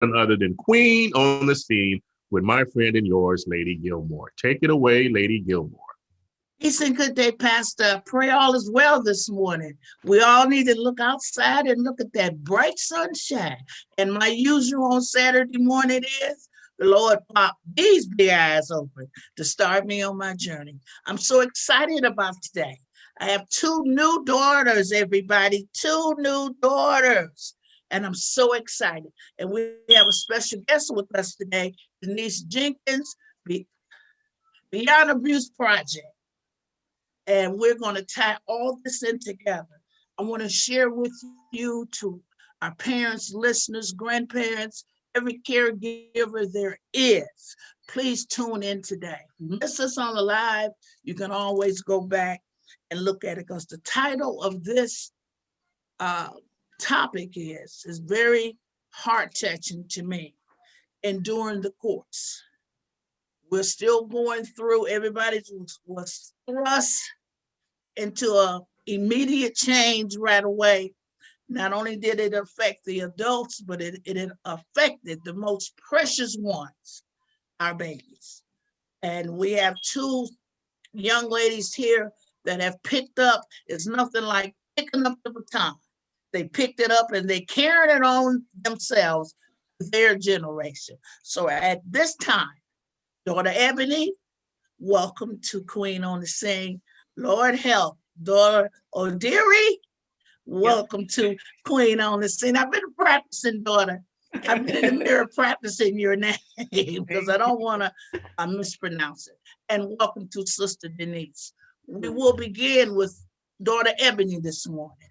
other than Queen on the Scene with my friend and yours, Lady Gilmore. Take it away, Lady Gilmore. Peace and good day, Pastor. Pray all is well this morning. We all need to look outside and look at that bright sunshine. And my usual on Saturday morning is the Lord pop these big eyes open to start me on my journey. I'm so excited about today. I have two new daughters, everybody, two new daughters. And I'm so excited. And we have a special guest with us today, Denise Jenkins, Beyond Abuse Project. And we're going to tie all this in together. I want to share with you, to our parents, listeners, grandparents, every caregiver there is. Please tune in today. Miss us on the live, you can always go back and look at it, because the title of this topic is very heart-touching to me. Enduring the course. We're still going through, everybody was thrust into a immediate change right away. Not only did it affect the adults, but it affected the most precious ones, our babies. And we have two young ladies here that have picked up, it's nothing like picking up the baton. They picked it up and they carried it on themselves, their generation. So at this time, daughter Ebony, welcome to Queen on the Scene. Lord help, daughter Odiri, welcome to Queen on the Scene. I've been practicing, daughter. I've been in the mirror practicing your name because I don't want to mispronounce it. And welcome to Sister Denise. We will begin with daughter Ebony this morning.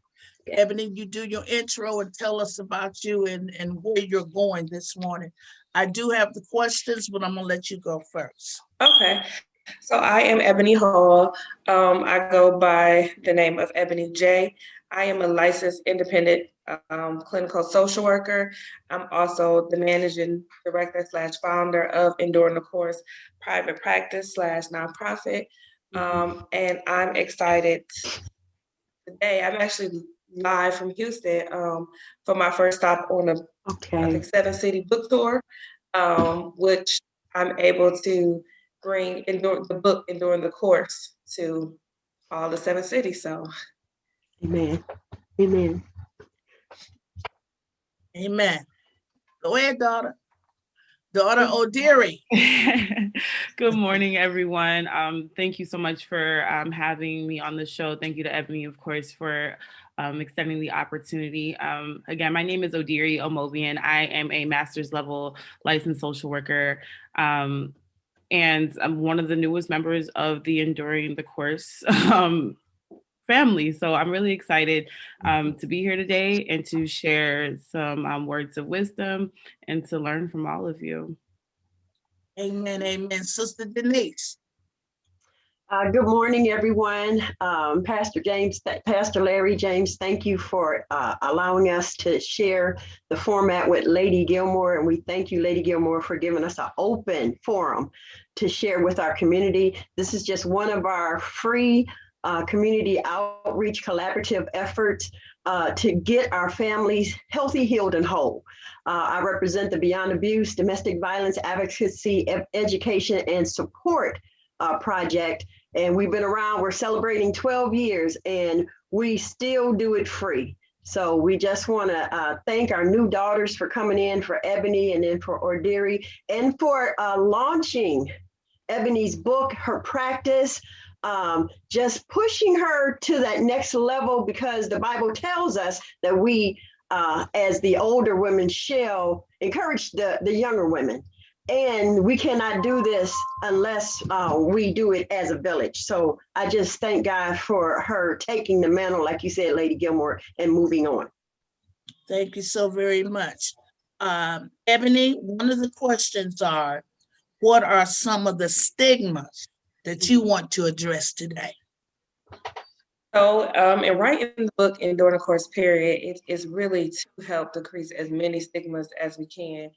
Ebony, you do your intro and tell us about you and where you're going this morning. I do have the questions, but I'm going to let you go first. Okay. So I am Ebony Hall. I go by the name of Ebony J. I am a licensed independent clinical social worker. I'm also the managing director / founder of Enduring the Course private practice / nonprofit. And I'm excited today. I'm actually live from Houston for my first stop on a I think 7-city book tour, which I'm able to bring the book Enduring the Course to all the 7 cities. So Amen. Amen. Amen. Go ahead, daughter. Daughter Odiri. Good morning, everyone. Thank you so much for having me on the show. Thank you to Ebony, of course, for extending the opportunity. Again, my name is Odiri Omobian. I am a master's level licensed social worker. And I'm one of the newest members of the Enduring the Course family. So I'm really excited to be here today and to share some words of wisdom and to learn from all of you. Amen, amen. Sister Denise. Good morning, everyone. Pastor Larry James, thank you for allowing us to share the format with Lady Gilmore. And we thank you, Lady Gilmore, for giving us an open forum to share with our community. This is just one of our free community outreach collaborative efforts to get our families healthy, healed, and whole. I represent the Beyond Abuse, Domestic Violence Advocacy, Education, and Support project. And we've been around, we're celebrating 12 years, and we still do it free. So we just want to thank our new daughters for coming in, for Ebony, and then for Odiri, and for launching Ebony's book, her practice, just pushing her to that next level, because the Bible tells us that we, as the older women, shall encourage the younger women. And we cannot do this unless we do it as a village. So I just thank God for her taking the mantle, like you said, Lady Gilmore, and moving on. Thank you so very much. Ebony, one of the questions are, what are some of the stigmas that you want to address today? So, and right in the book, Enduring the Course period, it is really to help decrease as many stigmas as we can.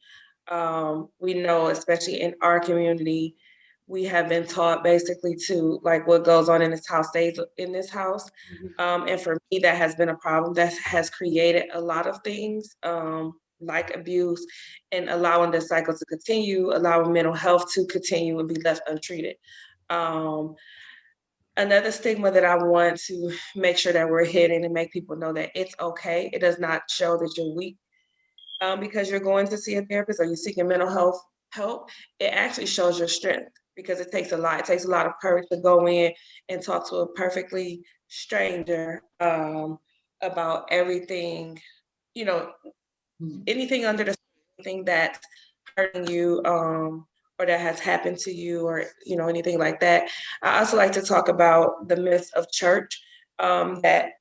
We know, especially in our community, we have been taught basically to, like, what goes on in this house stays in this house. And for me, that has been a problem that has created a lot of things like abuse, and allowing the cycle to continue, allowing mental health to continue and be left untreated. Another stigma that I want to make sure that we're hitting and make people know that it's okay. It does not show that you're weak because you're going to see a therapist or you're seeking mental health help. It actually shows your strength because it takes a lot. It takes a lot of courage to go in and talk to a perfectly stranger about everything, you know, anything under the thing that's hurting you or that has happened to you or, you know, anything like that. I also like to talk about the myths of church that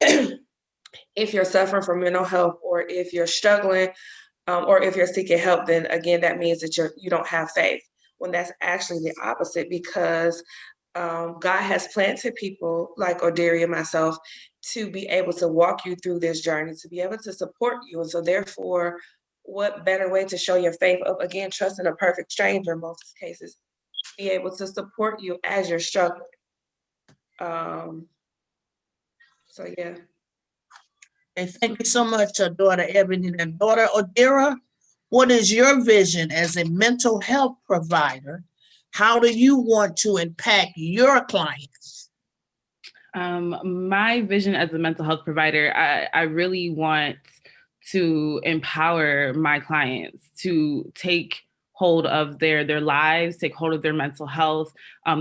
if you're suffering from mental health or if you're struggling or if you're seeking help, then again, that means that you don't have faith. When that's actually the opposite, because God has planted people like Oderia and myself to be able to walk you through this journey, to be able to support you. And so therefore, what better way to show your faith of, again, trusting a perfect stranger in most cases, be able to support you as you're struggling. So yeah. And thank you so much, daughter Ebony. And daughter Odira, what is your vision as a mental health provider? How do you want to impact your clients? My vision as a mental health provider, I really want to empower my clients to take hold of their lives, take hold of their mental health,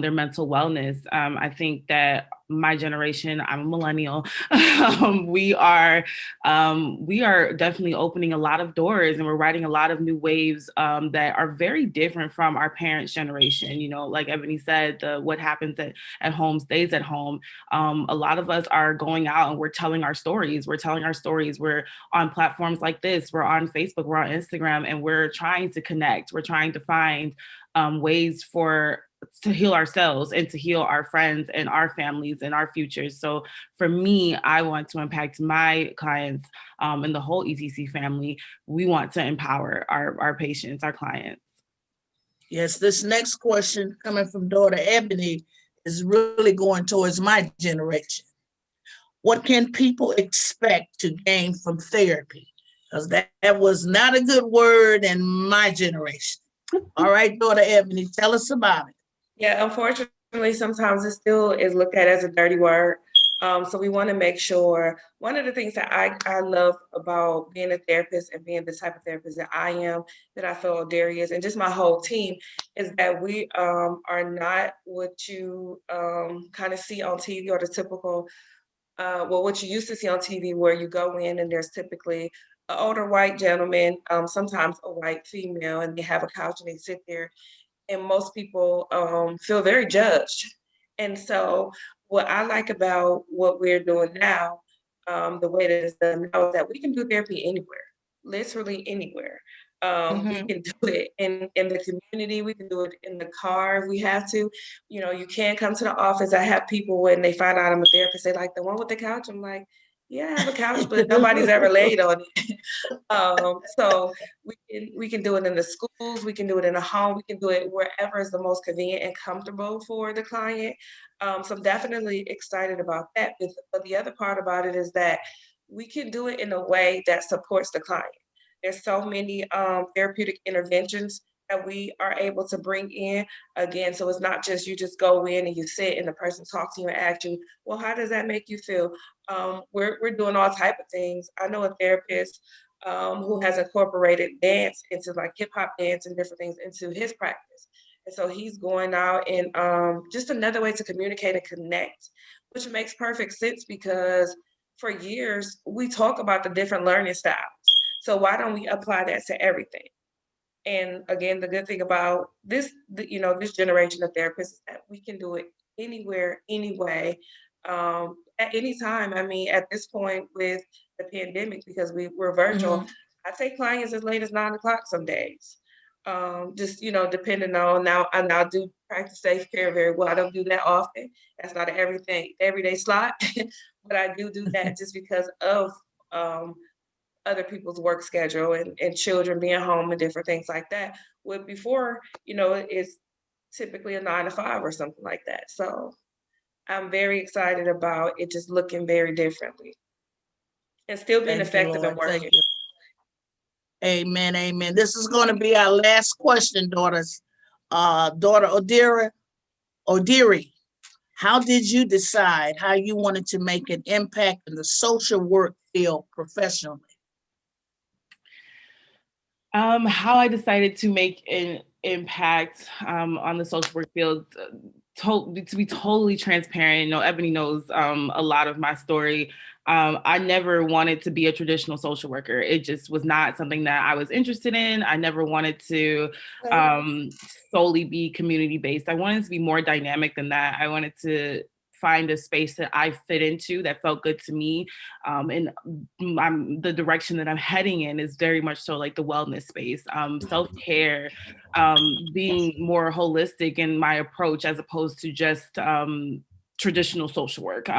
their mental wellness. I think that my generation, I'm a millennial, we are definitely opening a lot of doors and we're riding a lot of new waves that are very different from our parents' generation. You know, like Ebony said, what happens at home stays at home. A lot of us are going out and we're telling our stories. We're on platforms like this. We're on Facebook, we're on Instagram, and we're trying to connect. We're trying to find ways to heal ourselves and to heal our friends and our families and our futures. So for me, I want to impact my clients and the whole ETC family. We want to empower our patients, our clients. Yes, this next question coming from daughter Ebony is really going towards my generation. What can people expect to gain from therapy? Because that was not a good word in my generation. All right, daughter Ebony, tell us about it. Yeah, unfortunately, sometimes it still is looked at as a dirty word. So we want to make sure, one of the things that I love about being a therapist and being the type of therapist that I am, that I feel Darius and just my whole team, is that we are not what you kind of see on TV or the typical, what you used to see on TV where you go in and there's typically an older white gentleman, sometimes a white female, and they have a couch and they sit there and most people feel very judged. And so what I like about what we're doing now, the way that it's done now is that we can do therapy anywhere, literally anywhere. We can do it in the community. We can do it in the car if we have to. You know, you can't come to the office. I have people when they find out I'm a therapist, they like the one with the couch. I'm like, yeah, I have a couch, but nobody's ever laid on it. So we can do it in the schools, we can do it in the home, we can do it wherever is the most convenient and comfortable for the client. So I'm definitely excited about that. But the other part about it is that we can do it in a way that supports the client. There's so many therapeutic interventions that we are able to bring in again. So it's not just you just go in and you sit and the person talks to you and asks you, well, how does that make you feel? We're doing all type of things. I know a therapist who has incorporated dance into like hip hop dance and different things into his practice. And so he's going out and just another way to communicate and connect, which makes perfect sense because for years we talk about the different learning styles. So why don't we apply that to everything? And again, the good thing about this, this generation of therapists is that we can do it anywhere, anyway, at any time. I mean, at this point with the pandemic, because we're virtual, I take clients as late as 9 o'clock some days. Just, depending on I now do practice safe care very well. I don't do that often. That's not an everyday slot, but I do that just because of other people's work schedule and children being home and different things like that. With before, it's typically a 9 to 5 or something like that. So I'm very excited about it just looking very differently and still being effective and working. Amen, amen. This is going to be our last question, daughters. Daughter Odiri, how did you decide how you wanted to make an impact in the social work field professionally? How I decided to make an impact on the social work field, to be totally transparent, Ebony knows a lot of my story. I never wanted to be a traditional social worker. It just was not something that I was interested in. I never wanted to solely be community-based. I wanted to be more dynamic than that. I wanted to find a space that I fit into that felt good to me. And the direction that I'm heading in is very much so like the wellness space, self-care, being more holistic in my approach as opposed to just traditional social work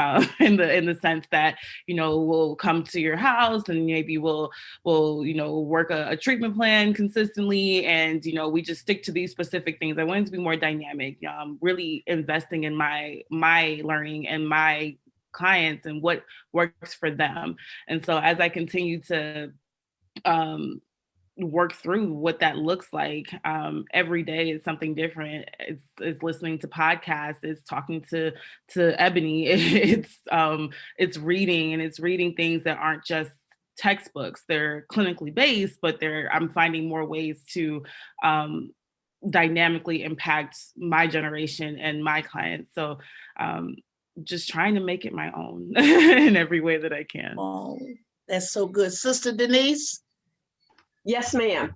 in the sense that, we'll come to your house and maybe we'll work a treatment plan consistently, and we just stick to these specific things. I wanted to be more dynamic, really investing in my learning and my clients and what works for them. And so as I continue to work through what that looks like, every day is something different. It's listening to podcasts, it's talking to Ebony, it's reading, and it's reading things that aren't just textbooks. They're clinically based, but I'm finding more ways to dynamically impact my generation and my clients. So just trying to make it my own in every way that I can. Oh, that's so good. Sister Denise? Yes, ma'am.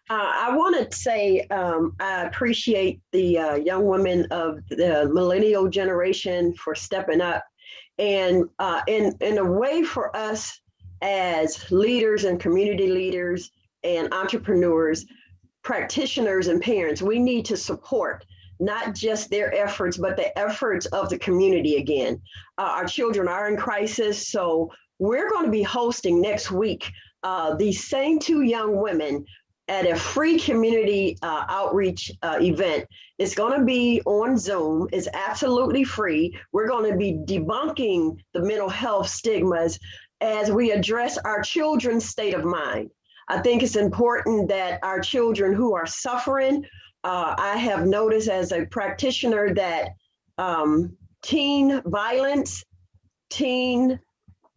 I want to say I appreciate the young women of the millennial generation for stepping up, and in a way for us as leaders and community leaders and entrepreneurs, practitioners and parents, we need to support not just their efforts, but the efforts of the community again. Our children are in crisis, so we're going to be hosting next week these same two young women at a free community outreach event. It's going to be on Zoom. It's absolutely free. We're going to be debunking the mental health stigmas as we address our children's state of mind. I think it's important that our children who are suffering, I have noticed as a practitioner that teen violence, teen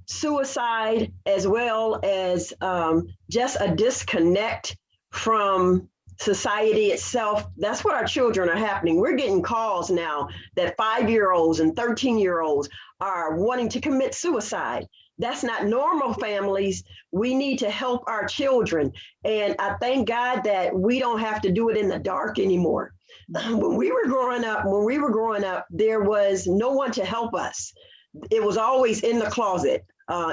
suicide, as well as just a disconnect from society itself. That's what our children are happening. We're getting calls now that 5-year-olds and 13-year-olds are wanting to commit suicide. That's not normal, families. We need to help our children. And I thank God that we don't have to do it in the dark anymore. When we were growing up, there was no one to help us. It was always in the closet.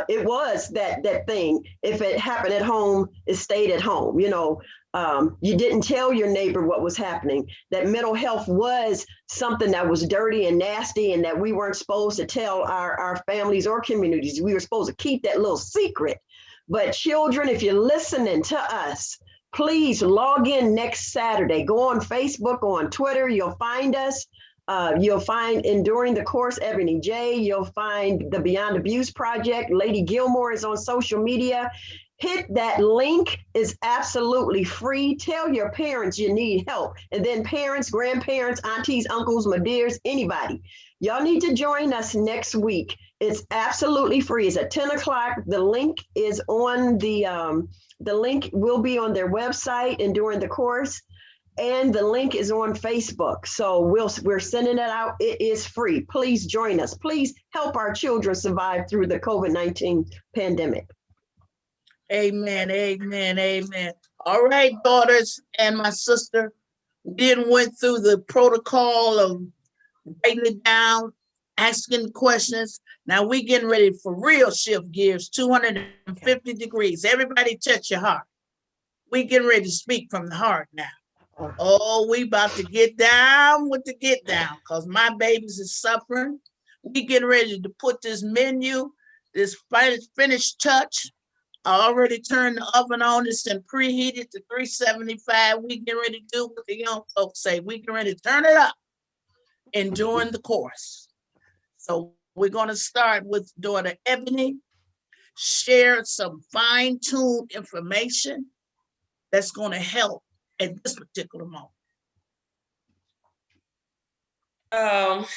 It was that thing. If it happened at home, it stayed at home. You didn't tell your neighbor what was happening. That mental health was something that was dirty and nasty, and that we weren't supposed to tell our families or communities. We were supposed to keep that little secret. But children, if you're listening to us, please log in next Saturday. Go on Facebook, go on Twitter. You'll find us. You'll find Enduring the Course, Ebony J. You'll find the Beyond Abuse Project. Lady Gilmore is on social media. Hit that link. It's absolutely free. Tell your parents you need help. And then parents, grandparents, aunties, uncles, my dears, anybody. Y'all need to join us next week. It's absolutely free. It's at 10 o'clock. The link is on the link will be on their website, Enduring the Course. And the link is on Facebook. So we're sending it out. It is free. Please join us. Please help our children survive through the COVID-19 pandemic. Amen, amen, amen. All right, daughters and my sister, we then went through the protocol of writing it down, asking questions. Now we getting ready for real shift gears, 250 degrees. Everybody touch your heart. We getting ready to speak from the heart now. Oh, we about to get down with the get down, because my babies is suffering. We getting ready to put this menu, this finished touch. I already turned the oven on. It's been preheated to 375. We getting ready to do what the young folks say. We getting ready to turn it up and during the course. So we're going to start with daughter Ebony. share some fine-tuned information that's going to help at this particular moment?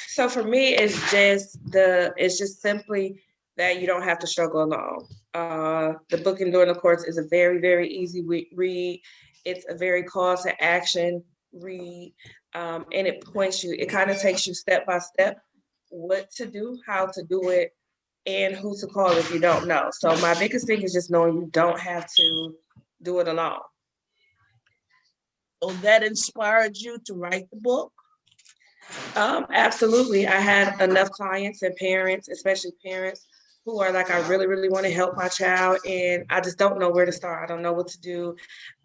So for me, it's just simply that you don't have to struggle alone. The book Enduring the Course is a very, very easy read. It's a very call to action read. And it kind of takes you step by step, what to do, how to do it, and who to call if you don't know. So my biggest thing is just knowing you don't have to do it alone. So that inspired you to write the book? Absolutely. I had enough clients and parents, especially parents, who are like, I really, really want to help my child, and I just don't know where to start. I don't know what to do.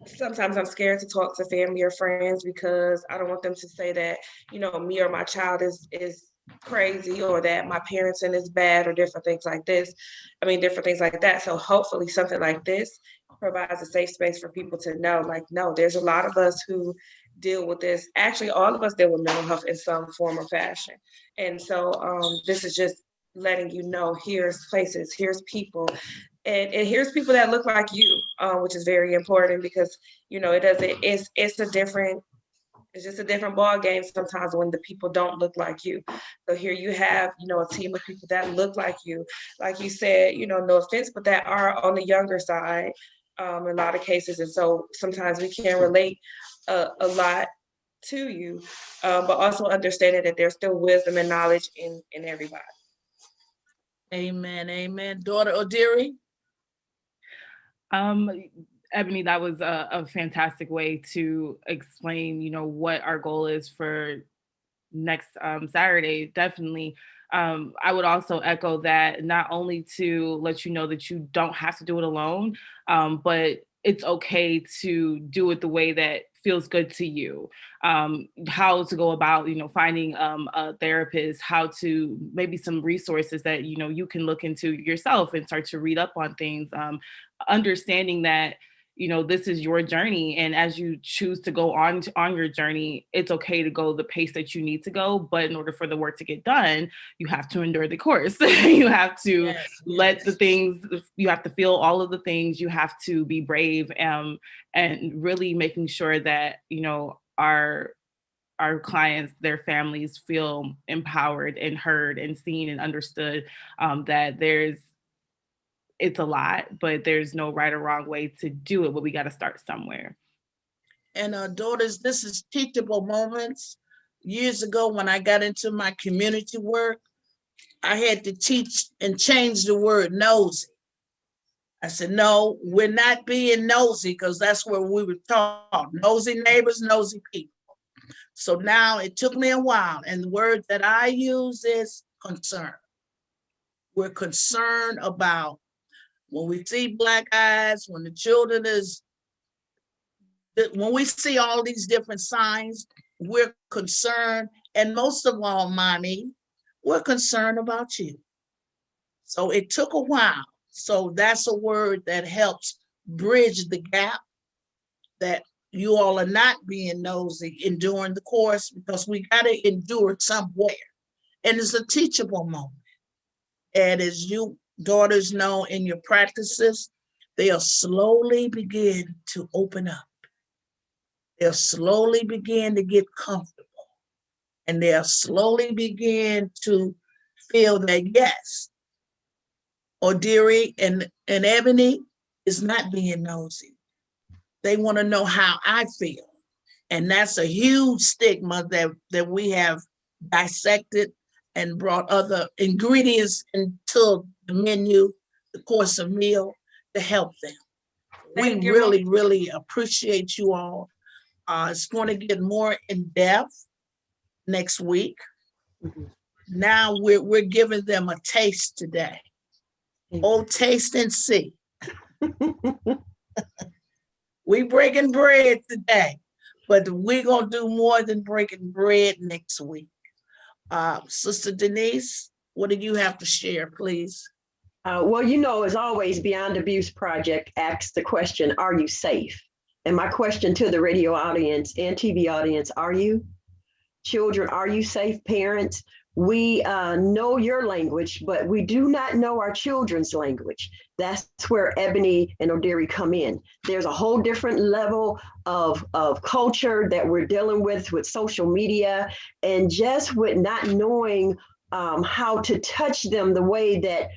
Sometimes I'm scared to talk to family or friends because I don't want them to say that, me or my child is crazy, or that my parenting is bad, or different things like that. So hopefully something like this provides a safe space for people to know, like, no, there's a lot of us who deal with this. Actually, all of us deal with mental health in some form or fashion. And so this is just letting you know, here's places, here's people, and here's people that look like you, which is very important because, it's just a different ball game sometimes when the people don't look like you. So here you have, a team of people that look like you said, no offense, but that are on the younger side in a lot of cases. And so sometimes we can relate a lot to you, but also understanding that there's still wisdom and knowledge in everybody. Amen, amen. Daughter Odiri? Ebony, that was a fantastic way to explain, what our goal is for next Saturday. Definitely. I would also echo that, not only to let you know that you don't have to do it alone, but it's okay to do it the way that feels good to you. How to go about, finding a therapist, how to, maybe some resources that, you can look into yourself and start to read up on things, understanding that, this is your journey. And as you choose to go on your journey, it's okay to go the pace that you need to go. But in order for the work to get done, you have to endure the course. You have to let the things, you have to feel all of the things, you have to be brave, and really making sure that, our clients, their families feel empowered and heard and seen and understood, that it's a lot, but there's no right or wrong way to do it, but we got to start somewhere. And daughters, this is teachable moments. Years ago, when I got into my community work, I had to teach and change the word nosy. I said, no, we're not being nosy, because that's where we were taught. Nosy neighbors, nosy people. So now it took me a while, and the word that I use is concern. We're concerned about when we see black eyes, when the children when we see all these different signs, we're concerned. And most of all, mommy, we're concerned about you. So it took a while. So that's a word that helps bridge the gap, that you all are not being nosy enduring the course, because we got to endure somewhere. And it's a teachable moment. And as you daughters know, in your practices, they'll slowly begin to open up. They'll slowly begin to get comfortable. And they'll slowly begin to feel that, yes, Odiri and Ebony is not being nosy. They want to know how I feel. And that's a huge stigma that we have dissected and brought other ingredients into the menu, the course of meal, to help them. We really, really appreciate you all. It's going to get more in depth next week. Now we're giving them a taste today. Oh, taste and see. We breaking bread today, but we're going to do more than breaking bread next week. Sister Denise, what do you have to share, please? Well, as always, Beyond Abuse Project asks the question, are you safe? And my question to the radio audience and TV audience, are you? Children, are you safe? Parents, we know your language, but we do not know our children's language. That's where Ebony and Odiri come in. There's a whole different level of culture that we're dealing with social media, and just with not knowing how to touch them the way that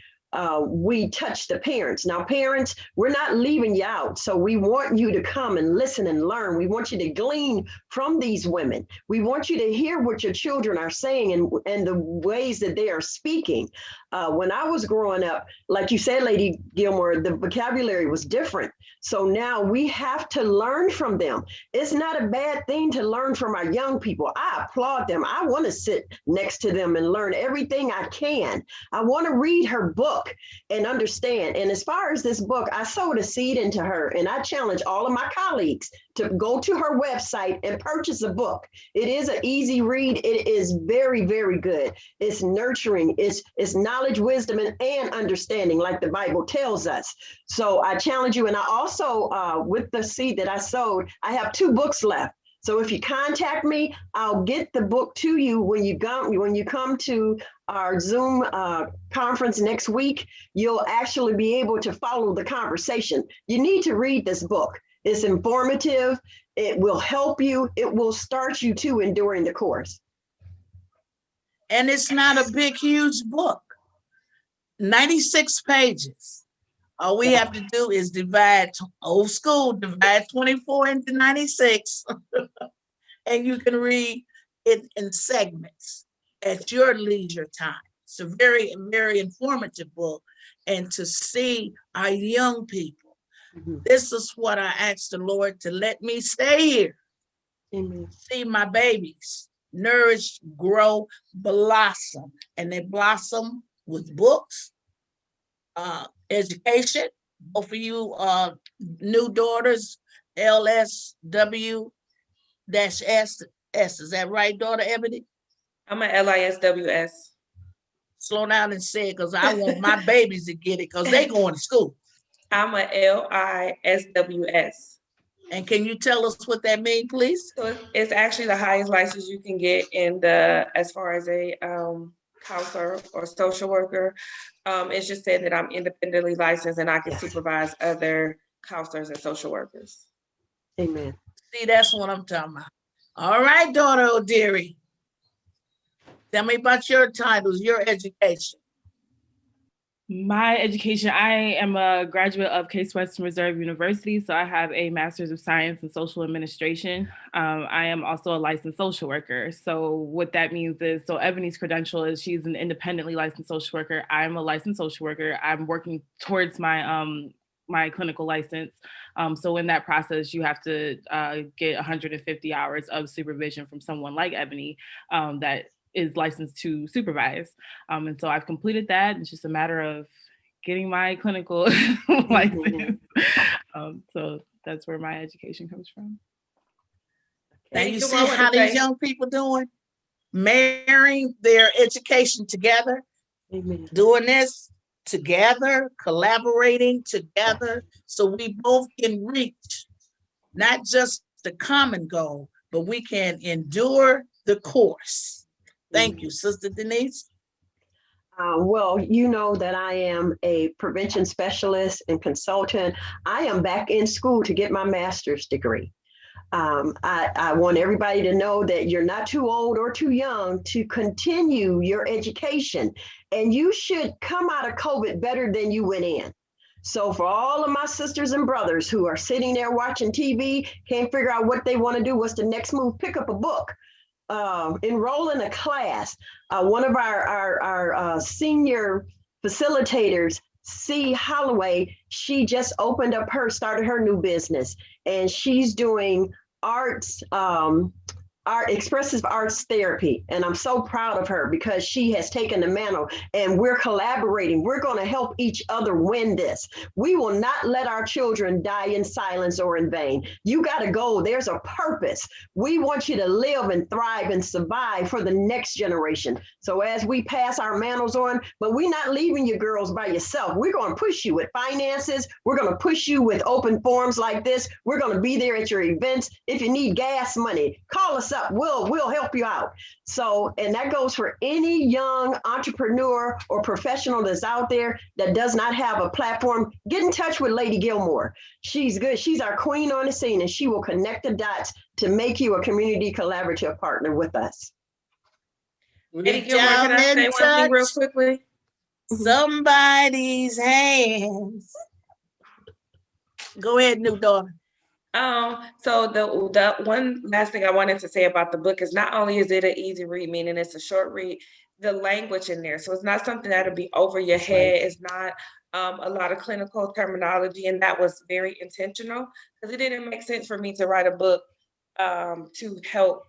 we touch the parents. Now, parents, we're not leaving you out. So we want you to come and listen and learn. We want you to glean from these women. We want you to hear what your children are saying and the ways that they are speaking. When I was growing up, like you said, Lady Gilmore, the vocabulary was different. So now we have to learn from them. It's not a bad thing to learn from our young people. I applaud them. I want to sit next to them and learn everything I can. I want to read her book and understand. And as far as this book, I sowed a seed into her, and I challenge all of my colleagues to go to her website and purchase a book. It is an easy read. It is very, very good. It's nurturing. It's knowledge, wisdom, and understanding, like the Bible tells us. So I challenge you. And I also, with the seed that I sowed, I have 2 books left. So if you contact me, I'll get the book to you when you come to our Zoom conference next week. You'll actually be able to follow the conversation. You need to read this book. It's informative. It will help you. It will start you to enduring the course. And it's not a big, huge book. 96 pages. All we have to do is divide 24 into 96, and you can read it in segments at your leisure time. It's a very, very informative book. And to see our young people, this is what I asked the Lord to let me stay here. Amen. See my babies nourish, grow, blossom, and they blossom with books, education. Both of you new daughters, LSW-S. Is that right, daughter Ebony? I'm an LISWS. Slow down and say it, because I want my babies to get it, because they going to school. I'm a LISWS. And can you tell us what that means, please? So it's actually the highest license you can get in the, as far as a counselor or social worker. It's just said that I'm independently licensed and I can supervise other counselors and social workers. Amen. See, that's what I'm talking about. All right, daughter Odiri. Tell me about your titles, your education. My education, I am a graduate of Case Western Reserve University, so I have a Master's of Science in Social Administration. I am also a licensed social worker. So what that means is, so Ebony's credential is she's an independently licensed social worker. I'm a licensed social worker. I'm working towards my my clinical license. So in that process, you have to get 150 hours of supervision from someone like Ebony that is licensed to supervise. And so I've completed that. It's just a matter of getting my clinical license. So that's where my education comes from. Now you see how these young people doing? Marrying their education together, doing this together, collaborating together, so we both can reach not just the common goal, but we can endure the course. Thank you, Sister Denise. Well, you know that I am a prevention specialist and consultant. I am back in school to get my master's degree. I want everybody to know that you're not too old or too young to continue your education, and you should come out of COVID better than you went in. So for all of my sisters and brothers who are sitting there watching TV, can't figure out what they want to do, what's the next move, pick up a book. Enroll in a class. One of our senior facilitators, C. Holloway, she just started her new business, and she's doing expressive arts therapy. And I'm so proud of her because she has taken the mantle and we're collaborating. We're going to help each other win this. We will not let our children die in silence or in vain. You got to go. There's a purpose. We want you to live and thrive and survive for the next generation. So as we pass our mantles on, but we're not leaving you girls by yourself. We're going to push you with finances. We're going to push you with open forums like this. We're going to be there at your events. If you need gas money, call us up. up, we'll help you out. So, and that goes for any young entrepreneur or professional that's out there that does not have a platform. Get in touch with Lady Gilmore. She's good. She's our queen on the scene, and she will connect the dots to make you a community collaborative partner with us. Lady Gilmore, can I say one thing real quickly? Somebody's hands. Go ahead, new daughter. So the one last thing I wanted to say about the book is not only is it an easy read, meaning it's a short read, the language in there. So it's not something that'll be over your head. It's not a lot of clinical terminology, and that was very intentional because it didn't make sense for me to write a book to help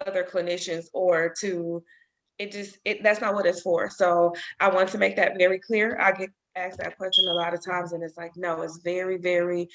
other clinicians or to that's not what it's for. So I want to make that very clear. I get asked that question a lot of times, and it's like, no, it's very, very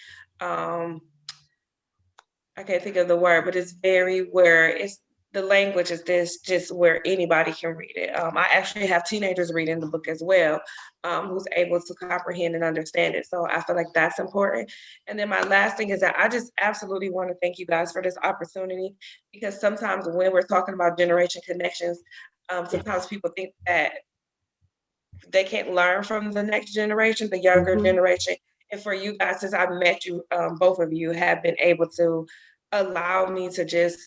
I can't think of the word, but it's very where it's the language is this just where anybody can read it. I actually have teenagers reading the book as well, who's able to comprehend and understand it. So I feel like that's important. And then my last thing is that I just absolutely want to thank you guys for this opportunity, because sometimes when we're talking about generation connections, sometimes people think that they can't learn from the next generation, the younger generation. And for you guys, since I've met you, both of you have been able to allow me to just,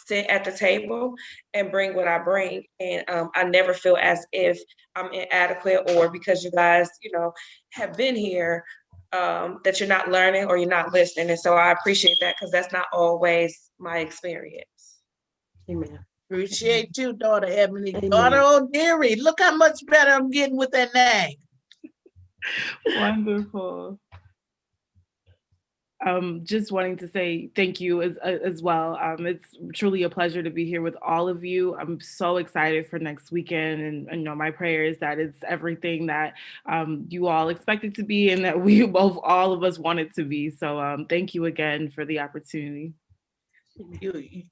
sit at the table and bring what I bring. And I never feel as if I'm inadequate or because you guys, have been here, that you're not learning or you're not listening. And so I appreciate that because that's not always my experience. Amen. Appreciate you, daughter Ebony. Amen. Daughter O'Deary, look how much better I'm getting with that name. Wonderful. Just wanting to say thank you as well. It's truly a pleasure to be here with all of you. I'm so excited for next weekend, and my prayer is that it's everything that you all expect it to be, and that all of us want it to be. So thank you again for the opportunity.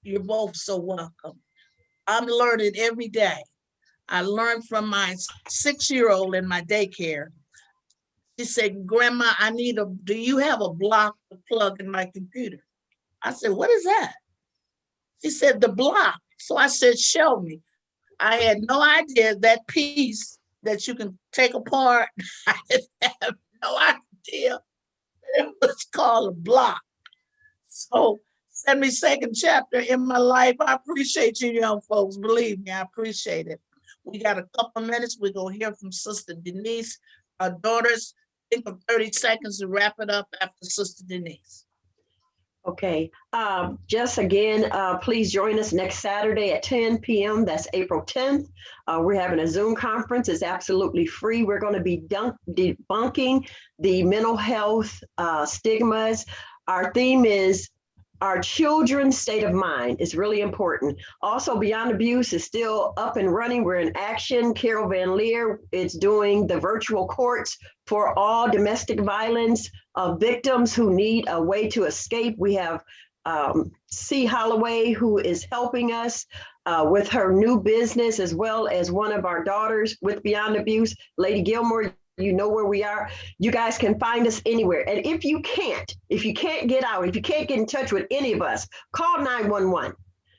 You're both so welcome. I'm learning every day. I learned from my 6-year-old in my daycare. She said, Grandma, do you have a block to plug in my computer? I said, what is that? She said, the block. So I said, show me. I had no idea that piece that you can take apart. I have no idea. It was called a block. So 72nd chapter in my life. I appreciate you young folks. Believe me, I appreciate it. We got a couple of minutes. We're going to hear from Sister Denise. Our daughters, think of 30 seconds to wrap it up after Sister Denise. Okay. Just again, please join us next Saturday at 10 p.m. That's April 10th. We're having a Zoom conference. It's absolutely free. We're going to be debunking the mental health stigmas. Our theme is our children's state of mind. Is really important. Also, Beyond Abuse is still up and running. We're in action. Carol Van Leer is doing the virtual courts for all domestic violence victims who need a way to escape. We have C. Holloway, who is helping us with her new business, as well as one of our daughters with Beyond Abuse, Lady Gilmore. You know where we are. You guys can find us anywhere. And if you can't get out, if you can't get in touch with any of us, call 911.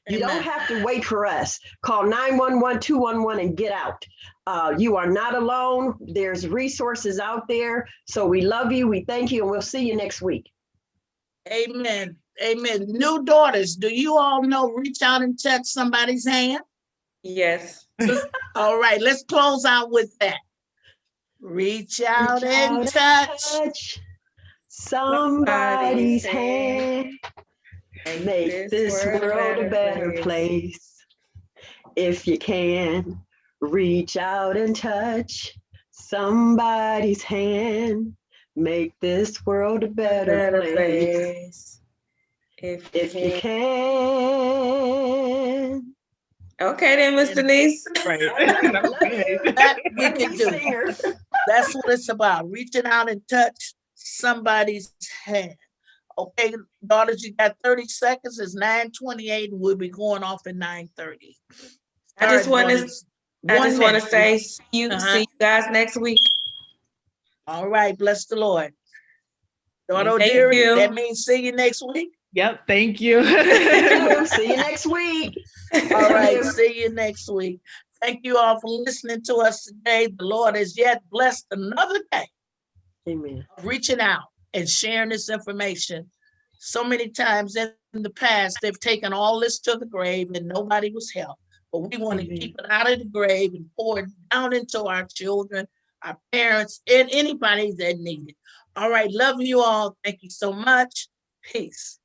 You don't have to wait for us. Call 911, 211 and get out. You are not alone. There's resources out there. So we love you. We thank you. And we'll see you next week. Amen. Amen. New daughters, do you all know reach out and touch somebody's hand? Yes. All right. Let's close out with that. Reach out and touch somebody's hand. Make this world a better place. If you can, reach out and touch somebody's hand. Make this world a better place. If you can. Okay then, Miss Denise. Right. That we can do. That's what it's about. Reaching out and touch somebody's hand. Okay, daughters, you got 30 seconds. It's 9:28 and we'll be going off at 9:30. I just want to say see you guys next week. All right, bless the Lord. Daughter O'Deary, that means see you next week. Yep. Thank you. See you next week. All right, see you next week. Thank you all for listening to us today. The Lord has yet blessed another day Amen. of reaching out and sharing this information. So many times in the past, they've taken all this to the grave and nobody was helped. But we want to Amen. keep it out of the grave and pour it down into our children, our parents, and anybody that need it. All right, love you all. Thank you so much. Peace.